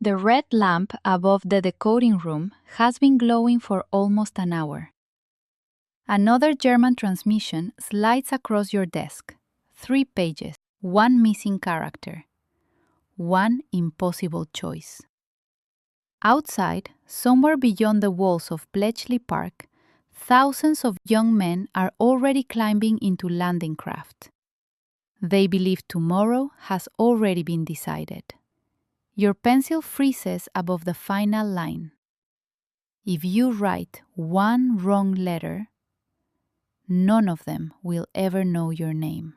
The red lamp above the decoding room has been glowing for almost an hour. Another German transmission slides across your desk. 3 pages, 1 missing character. 1 impossible choice. Outside, somewhere beyond the walls of Bletchley Park, thousands of young men are already climbing into landing craft. They believe tomorrow has already been decided. Your pencil freezes above the final line. If you write 1 wrong letter, none of them will ever know your name.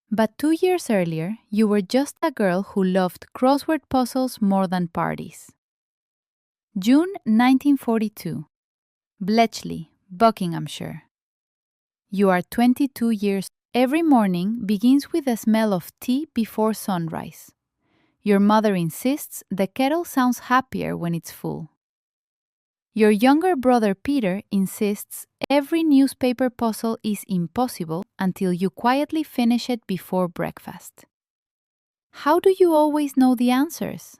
But 2 years earlier, you were just a girl who loved crossword puzzles more than parties. June 1942. Bletchley, Buckinghamshire. You are 22 years. Every morning begins with the smell of tea before sunrise. Your mother insists the kettle sounds happier when it's full. Your younger brother Peter insists every newspaper puzzle is impossible until you quietly finish it before breakfast. How do you always know the answers?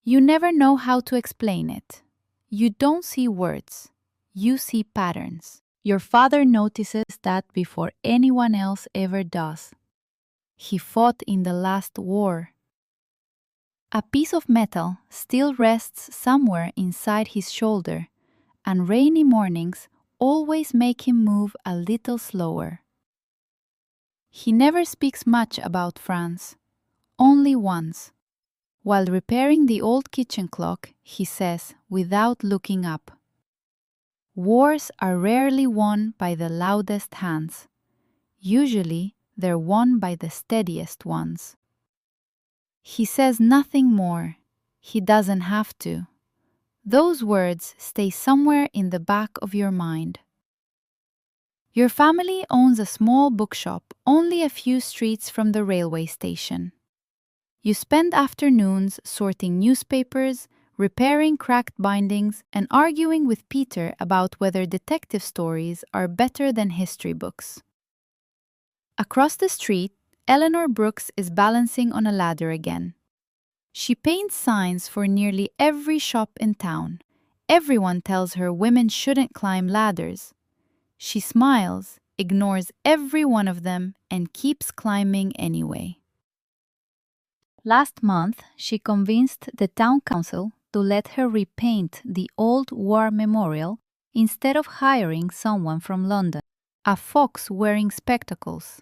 You never know how to explain it. You don't see words. You see patterns. Your father notices that before anyone else ever does. He fought in the last war. A piece of metal still rests somewhere inside his shoulder, and rainy mornings always make him move a little slower. He never speaks much about France, only once. While repairing the old kitchen clock, he says, without looking up, "Wars are rarely won by the loudest hands. Usually, they're won by the steadiest ones." He says nothing more. He doesn't have to. Those words stay somewhere in the back of your mind. Your family owns a small bookshop only a few streets from the railway station. You spend afternoons sorting newspapers, repairing cracked bindings, and arguing with Peter about whether detective stories are better than history books. Across the street, Eleanor Brooks is balancing on a ladder again. She paints signs for nearly every shop in town. Everyone tells her women shouldn't climb ladders. She smiles, ignores every one of them, and keeps climbing anyway. Last month, she convinced the town council to let her repaint the old war memorial instead of hiring someone from London, a fox wearing spectacles.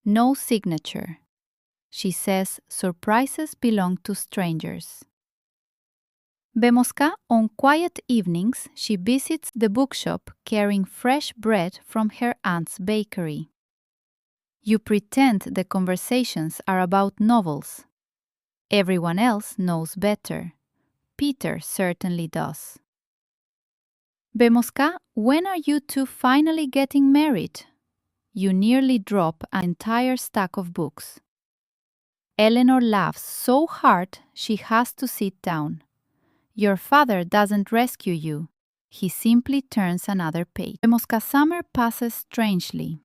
No signature. She says surprises belong to strangers. Bemoska, on quiet evenings, she visits the bookshop carrying fresh bread from her aunt's bakery. You pretend the conversations are about novels. Everyone else knows better. Peter certainly does. Bemoska, when are you two finally getting married? You nearly drop an entire stack of books. Eleanor laughs so hard she has to sit down. Your father doesn't rescue you. He simply turns another page. Bemoska summer passes strangely.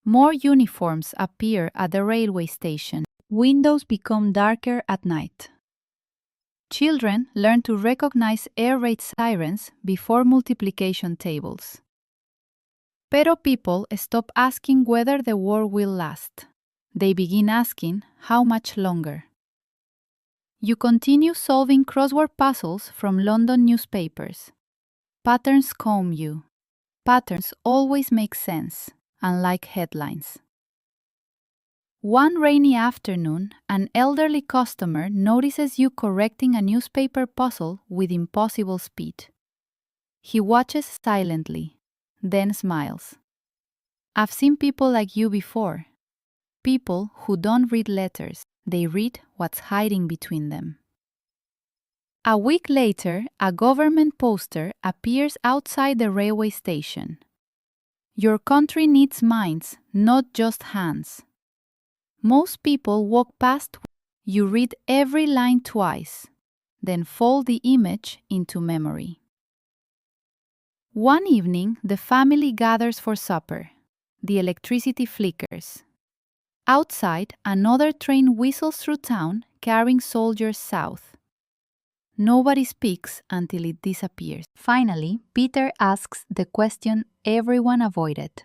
More uniforms appear at the railway station. Windows become darker at night. Children learn to recognize air raid sirens before multiplication tables. Pero people stop asking whether the war will last. They begin asking how much longer. You continue solving crossword puzzles from London newspapers. Patterns calm you. Patterns always make sense, unlike headlines. One rainy afternoon, an elderly customer notices you correcting a newspaper puzzle with impossible speed. He watches silently, then smiles. I've seen people like you before. People who don't read letters, they read what's hiding between them. A week later, a government poster appears outside the railway station. Your country needs minds, not just hands. Most people walk past. You read every line twice, then fold the image into memory. One evening, the family gathers for supper. The electricity flickers. Outside, another train whistles through town, carrying soldiers south. Nobody speaks until it disappears. Finally, Peter asks the question everyone avoided.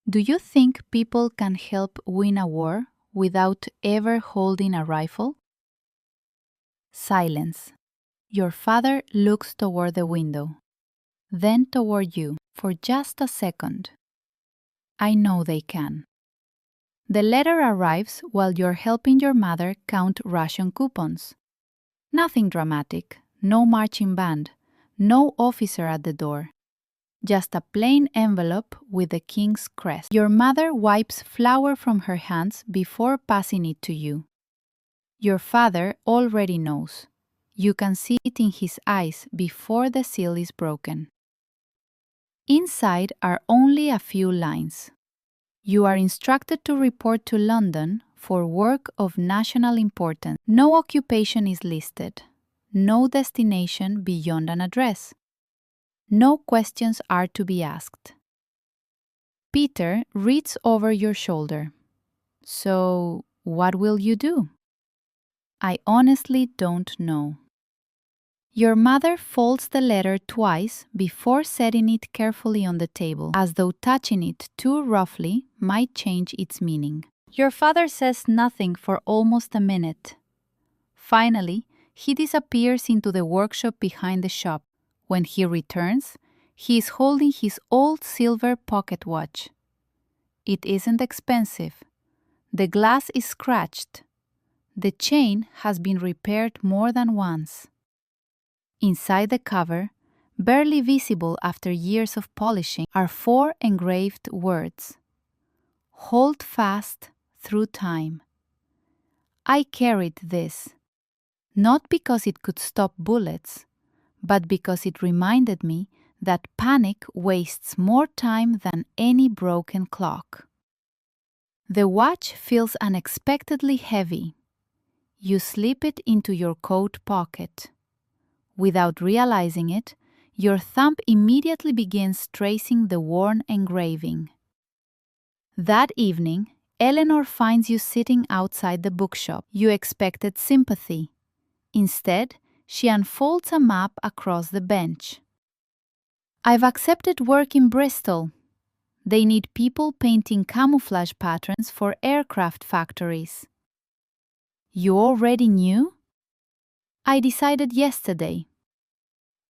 Do you think people can help win a war without ever holding a rifle? Silence. Your father looks toward the window, then toward you for just a second. I know they can. The letter arrives while you're helping your mother count ration coupons. Nothing dramatic, no marching band, no officer at the door. Just a plain envelope with the king's crest. Your mother wipes flour from her hands before passing it to you. Your father already knows. You can see it in his eyes before the seal is broken. Inside are only a few lines. You are instructed to report to London for work of national importance. No occupation is listed. No destination beyond an address. No questions are to be asked. Peter reads over your shoulder. So, what will you do? I honestly don't know. Your mother folds the letter twice before setting it carefully on the table, as though touching it too roughly might change its meaning. Your father says nothing for almost a minute. Finally, he disappears into the workshop behind the shop. When he returns, he is holding his old silver pocket watch. It isn't expensive. The glass is scratched. The chain has been repaired more than once. Inside the cover, barely visible after years of polishing, are 4 engraved words. Hold fast through time. I carried this, not because it could stop bullets, but because it reminded me that panic wastes more time than any broken clock. The watch feels unexpectedly heavy. You slip it into your coat pocket. Without realizing it, your thumb immediately begins tracing the worn engraving. That evening, Eleanor finds you sitting outside the bookshop. You expected sympathy. Instead, she unfolds a map across the bench. I've accepted work in Bristol. They need people painting camouflage patterns for aircraft factories. You already knew? I decided yesterday.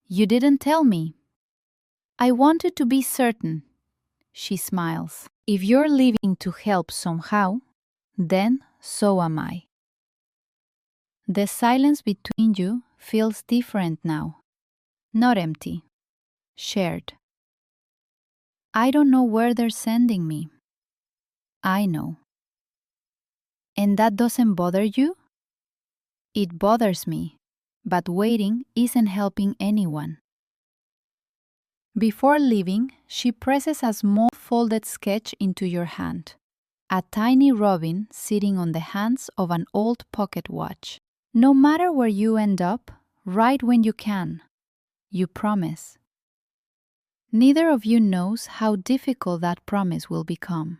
You didn't tell me. I wanted to be certain. She smiles. If you're leaving to help somehow, then so am I. The silence between you feels different now. Not empty. Shared. I don't know where they're sending me. I know. And that doesn't bother you? It bothers me, but waiting isn't helping anyone. Before leaving, she presses a small folded sketch into your hand. A tiny robin sitting on the hands of an old pocket watch. No matter where you end up, write when you can. You promise. Neither of you knows how difficult that promise will become.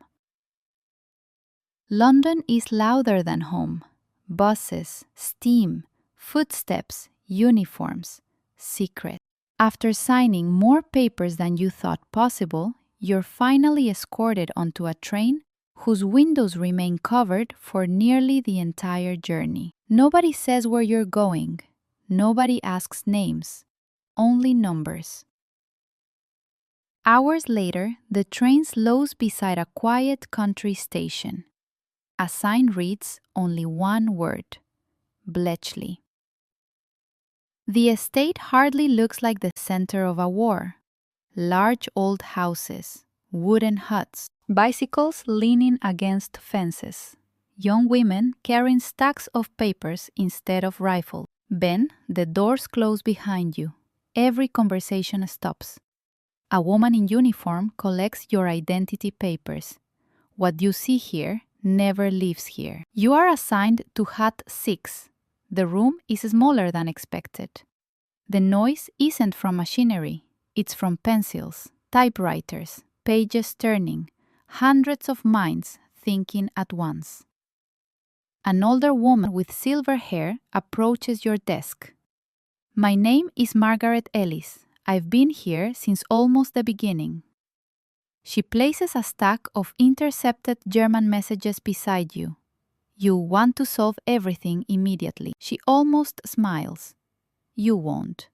London is louder than home. Buses, steam, footsteps, uniforms, secret. After signing more papers than you thought possible, you're finally escorted onto a train whose windows remain covered for nearly the entire journey. Nobody says where you're going. Nobody asks names. Only numbers. Hours later, the train slows beside a quiet country station. A sign reads only one word: Bletchley. The estate hardly looks like the center of a war. Large old houses, wooden huts, bicycles leaning against fences, young women carrying stacks of papers instead of rifles. Then the doors close behind you. Every conversation stops. A woman in uniform collects your identity papers. What you see here never lives here. You are assigned to Hut 6. The room is smaller than expected. The noise isn't from machinery. It's from pencils, typewriters, pages turning, hundreds of minds thinking at once. An older woman with silver hair approaches your desk. My name is Margaret Ellis. I've been here since almost the beginning. She places a stack of intercepted German messages beside you. You want to solve everything immediately. She almost smiles. You won't.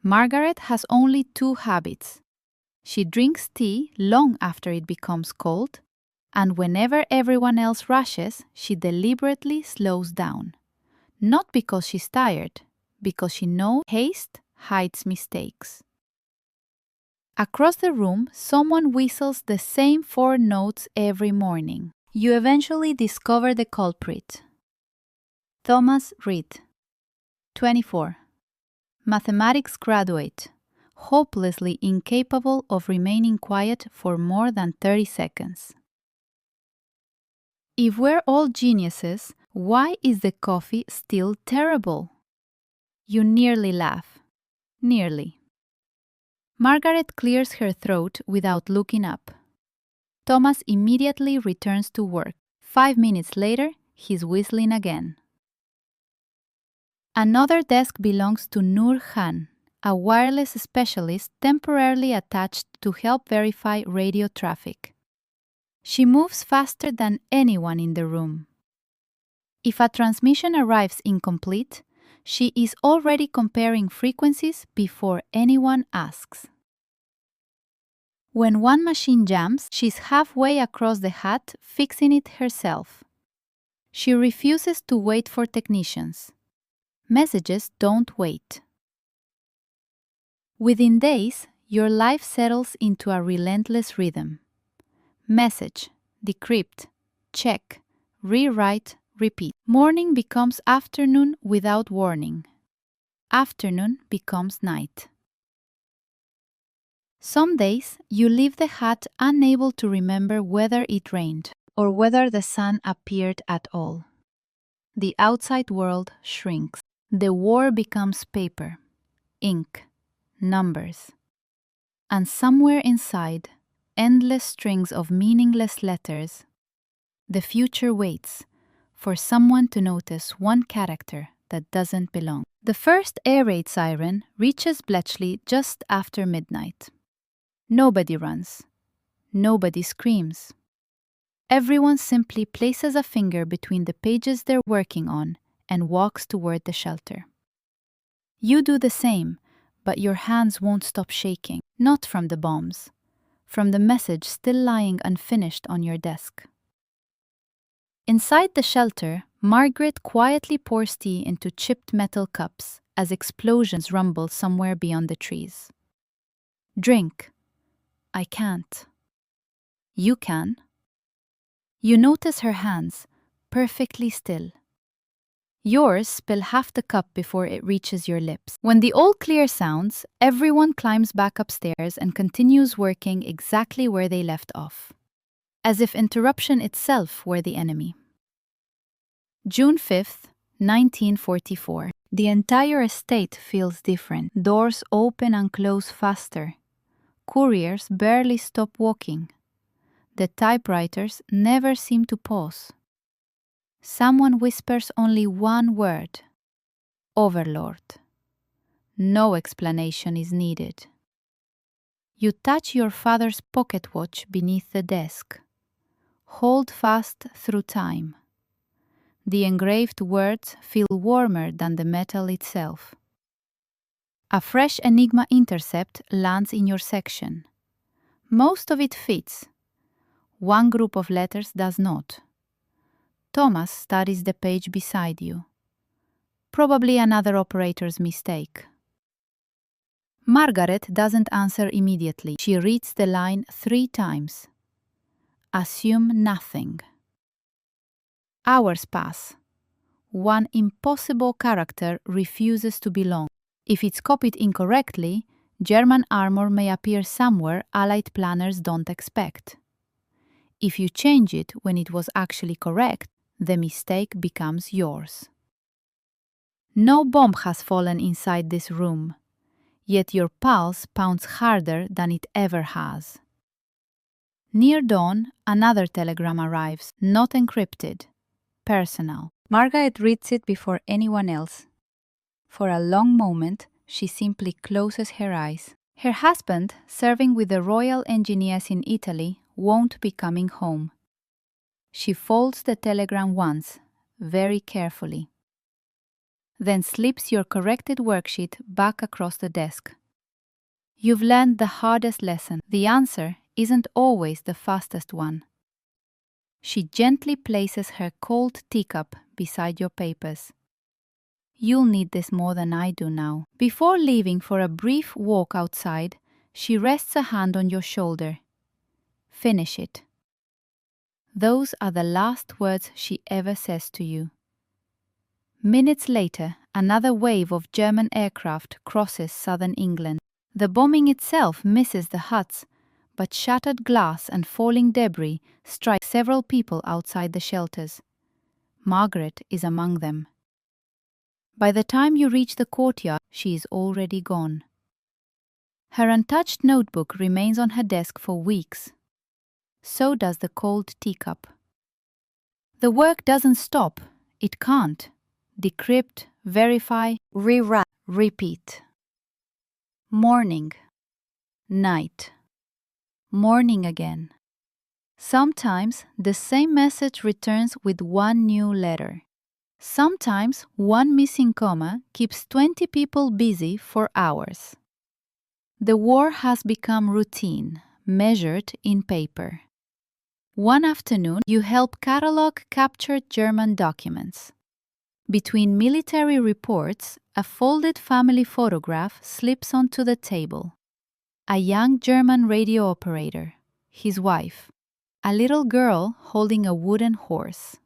Margaret has only two habits. She drinks tea long after it becomes cold, and whenever everyone else rushes, she deliberately slows down. Not because she's tired, because she knows haste hides mistakes. Across the room, someone whistles the same 4 notes every morning. You eventually discover the culprit. Thomas Reed, 24. Mathematics graduate, hopelessly incapable of remaining quiet for more than 30 seconds. If we're all geniuses, why is the coffee still terrible? You nearly laugh. Nearly. Margaret clears her throat without looking up. Thomas immediately returns to work. 5 minutes later, he's whistling again. Another desk belongs to Noor Khan, a wireless specialist temporarily attached to help verify radio traffic. She moves faster than anyone in the room. If a transmission arrives incomplete, she is already comparing frequencies before anyone asks. When one machine jams, she's halfway across the hut fixing it herself. She refuses to wait for technicians. Messages don't wait. Within days, your life settles into a relentless rhythm. Message, decrypt, check, rewrite, repeat. Morning becomes afternoon without warning. Afternoon becomes night. Some days, you leave the hut unable to remember whether it rained or whether the sun appeared at all. The outside world shrinks. The war becomes paper, ink, numbers. And somewhere inside, endless strings of meaningless letters, the future waits for someone to notice one character that doesn't belong. The first air raid siren reaches Bletchley just after midnight. Nobody runs. Nobody screams. Everyone simply places a finger between the pages they're working on and walks toward the shelter. You do the same, but your hands won't stop shaking, not from the bombs, from the message still lying unfinished on your desk. Inside the shelter, Margaret quietly pours tea into chipped metal cups as explosions rumble somewhere beyond the trees. Drink. I can't. You can. You notice her hands, perfectly still. Yours spill half the cup before it reaches your lips. When the all clear sounds, everyone climbs back upstairs and continues working exactly where they left off, as if interruption itself were the enemy. June 5th, 1944. The entire estate feels different. Doors open and close faster. Couriers barely stop walking. The typewriters never seem to pause. Someone whispers only one word: Overlord. No explanation is needed. You touch your father's pocket watch beneath the desk. Hold fast through time. The engraved words feel warmer than the metal itself. A fresh Enigma intercept lands in your section. Most of it fits. One group of letters does not. Thomas studies the page beside you. Probably another operator's mistake. Margaret doesn't answer immediately. She reads the line 3 times. Assume nothing. Hours pass. One impossible character refuses to belong. If it's copied incorrectly, German armor may appear somewhere Allied planners don't expect. If you change it when it was actually correct, the mistake becomes yours. No bomb has fallen inside this room, yet your pulse pounds harder than it ever has. Near dawn, another telegram arrives, not encrypted, personal. Margaret reads it before anyone else. For a long moment, she simply closes her eyes. Her husband, serving with the Royal Engineers in Italy, won't be coming home. She folds the telegram once, very carefully. Then slips your corrected worksheet back across the desk. You've learned the hardest lesson. The answer isn't always the fastest one. She gently places her cold teacup beside your papers. You'll need this more than I do now. Before leaving for a brief walk outside, she rests a hand on your shoulder. Finish it. Those are the last words she ever says to you. Minutes later, another wave of German aircraft crosses southern England. The bombing itself misses the huts, but shattered glass and falling debris strike several people outside the shelters. Margaret is among them. By the time you reach the courtyard, she is already gone. Her untouched notebook remains on her desk for weeks. So does the cold teacup. The work doesn't stop. It can't. Decrypt, verify, rewrite, repeat. Morning. Night. Morning again. Sometimes the same message returns with one new letter. Sometimes one missing comma keeps 20 people busy for hours. The war has become routine, measured in paper. One afternoon, you help catalog captured German documents. Between military reports, a folded family photograph slips onto the table. A young German radio operator, his wife, a little girl holding a wooden horse.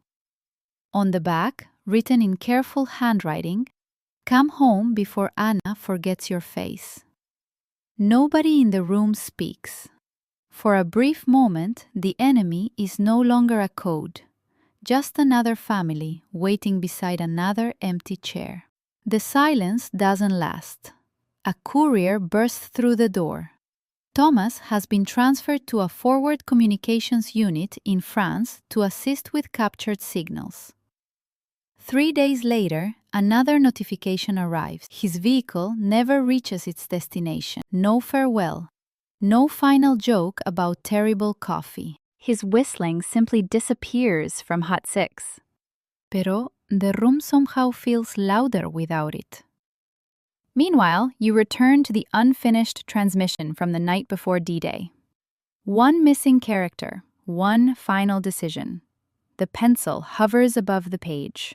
On the back, written in careful handwriting, "Come home before Anna forgets your face." Nobody in the room speaks. For a brief moment, the enemy is no longer a code, just another family waiting beside another empty chair. The silence doesn't last. A courier bursts through the door. Thomas has been transferred to a forward communications unit in France to assist with captured signals. 3 days later, another notification arrives. His vehicle never reaches its destination. No farewell. No final joke about terrible coffee. His whistling simply disappears from Hut 6. Pero the room somehow feels louder without it. Meanwhile, you return to the unfinished transmission from the night before D-Day. One missing character, one final decision. The pencil hovers above the page.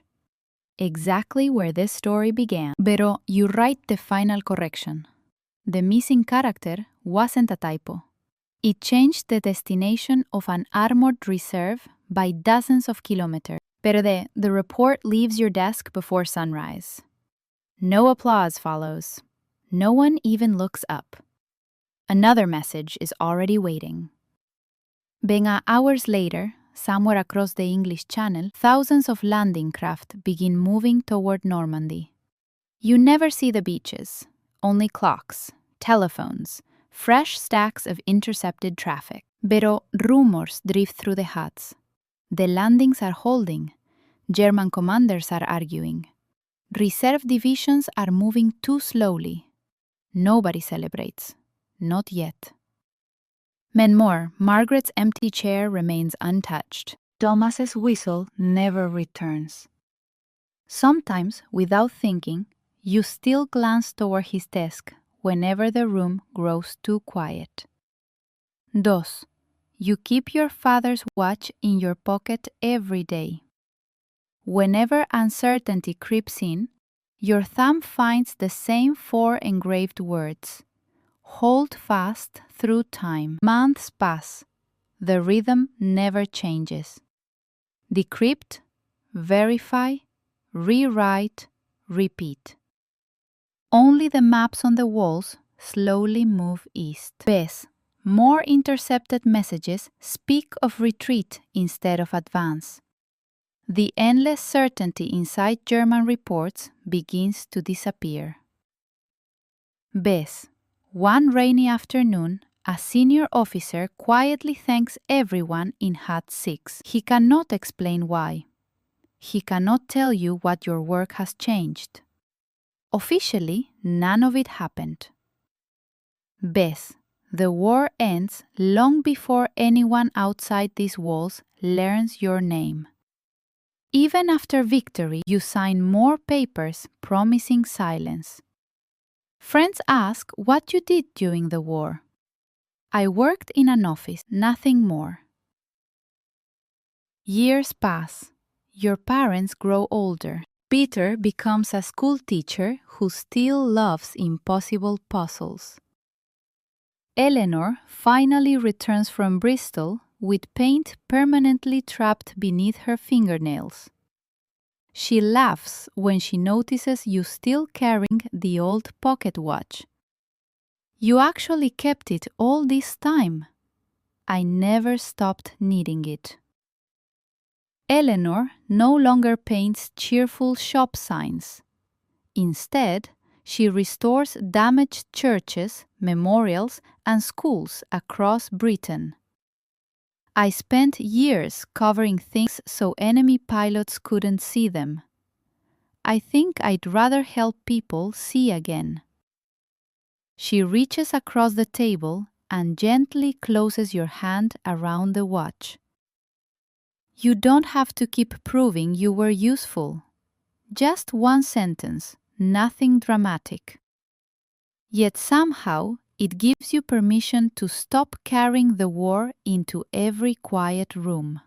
Exactly where this story began. Pero you write the final correction. The missing character wasn't a typo. It changed the destination of an armored reserve by dozens of kilometers. Pero the report leaves your desk before sunrise. No applause follows. No one even looks up. Another message is already waiting. Venga, hours later, somewhere across the English Channel, thousands of landing craft begin moving toward Normandy. You never see the beaches, only clocks, telephones, fresh stacks of intercepted traffic. Pero rumors drift through the huts. The landings are holding. German commanders are arguing. Reserve divisions are moving too slowly. Nobody celebrates. Not yet. Menmore, Margaret's empty chair remains untouched. Thomas's whistle never returns. Sometimes, without thinking, you still glance toward his desk whenever the room grows too quiet. 2. You keep your father's watch in your pocket every day. Whenever uncertainty creeps in, your thumb finds the same 4 engraved words. Hold fast through time. Months pass. The rhythm never changes. Decrypt, verify, rewrite, repeat. Only the maps on the walls slowly move east. Bes, more intercepted messages speak of retreat instead of advance. The endless certainty inside German reports begins to disappear. Bes, one rainy afternoon, a senior officer quietly thanks everyone in Hut 6. He cannot explain why. he cannot tell you what your work has changed. Officially, none of it happened. Beth, the war ends long before anyone outside these walls learns your name. Even after victory, you sign more papers promising silence. Friends ask what you did during the war. I worked in an office, nothing more. Years pass. Your parents grow older. Peter becomes a school teacher who still loves impossible puzzles. Eleanor finally returns from Bristol with paint permanently trapped beneath her fingernails. She laughs when she notices you still carrying the old pocket watch. You actually kept it all this time. I never stopped needing it. Eleanor no longer paints cheerful shop signs. Instead, she restores damaged churches, memorials, and schools across Britain. I spent years covering things so enemy pilots couldn't see them. I think I'd rather help people see again. She reaches across the table and gently closes your hand around the watch. You don't have to keep proving you were useful. Just one sentence, nothing dramatic. Yet somehow it gives you permission to stop carrying the war into every quiet room.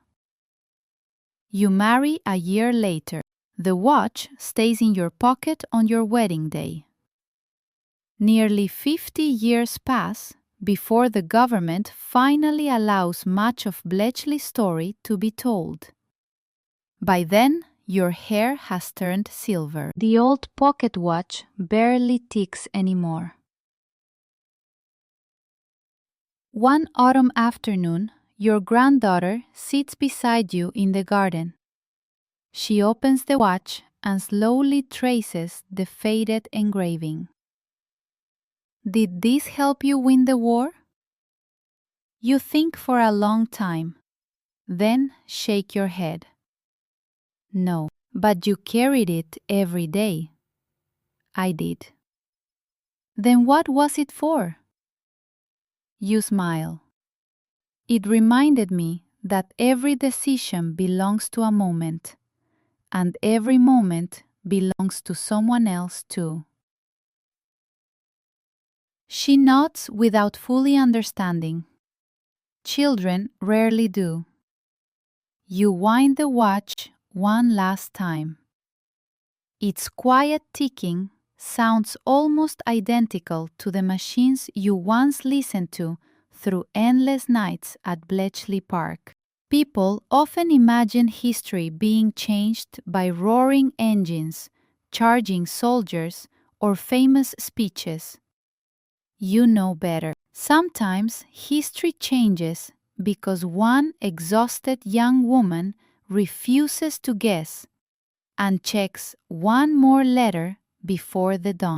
You marry a year later. The watch stays in your pocket on your wedding day. Nearly 50 years pass before the government finally allows much of Bletchley's story to be told. By then, your hair has turned silver. The old pocket watch barely ticks anymore. One autumn afternoon, your granddaughter sits beside you in the garden. She opens the watch and slowly traces the faded engraving. Did this help you win the war? You think for a long time, then shake your head. No, but you carried it every day. I did. Then what was it for? You smile. It reminded me that every decision belongs to a moment, and every moment belongs to someone else too. She nods without fully understanding. Children rarely do. You wind the watch one last time. Its quiet ticking sounds almost identical to the machines you once listened to through endless nights at Bletchley Park. People often imagine history being changed by roaring engines, charging soldiers, or famous speeches. You know better. Sometimes history changes because one exhausted young woman refuses to guess and checks one more letter before the dawn.